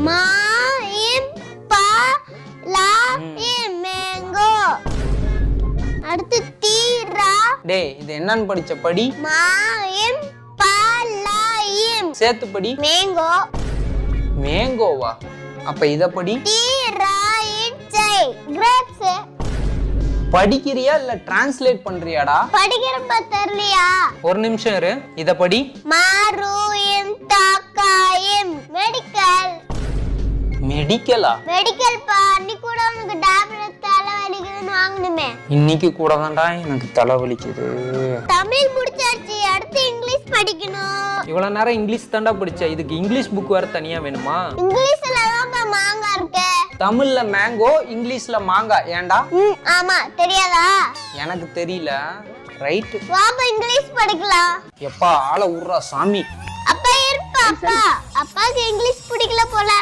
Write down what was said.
மா இம் பா லா இம் மேங்கோ. அடுத்து தீரா. டேய் இது என்னன்னு படிச்ச படி? மா இம் பா லா இம். சேர்த்து படி. மேங்கோ. மேங்கோவா? அப்ப இத படி. தீரா இட்சை கிரேப்ஸ். படிக்கிறியா இல்ல டிரான்ஸ்லேட் பண்றியாடா? படிக்கிறப்ப தெரியலையா? ஒரு நிமிஷம் இரு. இத படி. மாரு இம் தாக்கா இம் மெடிக்கல். மெடிக்கலா? மெடிக்கல் பா. அன்னைக்கு கூட உனக்கு டேப்லெட் தலை வலிக்குதுன்னு வாங்கணுமே. இன்னைக்கு கூட தான்டா எனக்கு தலை வலிக்குது. தமிழ் முடிச்சாச்சு, அடுத்து இங்கிலீஷ் படிக்கணும். இவ்வளவு நேரம் இங்கிலீஷ் தான்டா படிச்ச. இதுக்கு இங்கிலீஷ் புக் வேற தனியா வேணுமா? இங்கிலீஷ்ல தான் மாங்காய் இருக்கு. தமிழ்ல மேங்கோ, இங்கிலீஷ்ல மாங்காய். ஏன்டா? ஆமா, தெரியாதா? எனக்கு தெரியல. ரைட். வாப்பா இங்கிலீஷ் படிக்கலாம். எப்பா ஆள உர்றா சாமி. அப்பா இருப்பா. அப்பா அப்பாக்கு இங்கிலீஷ் பிடிக்கல போல.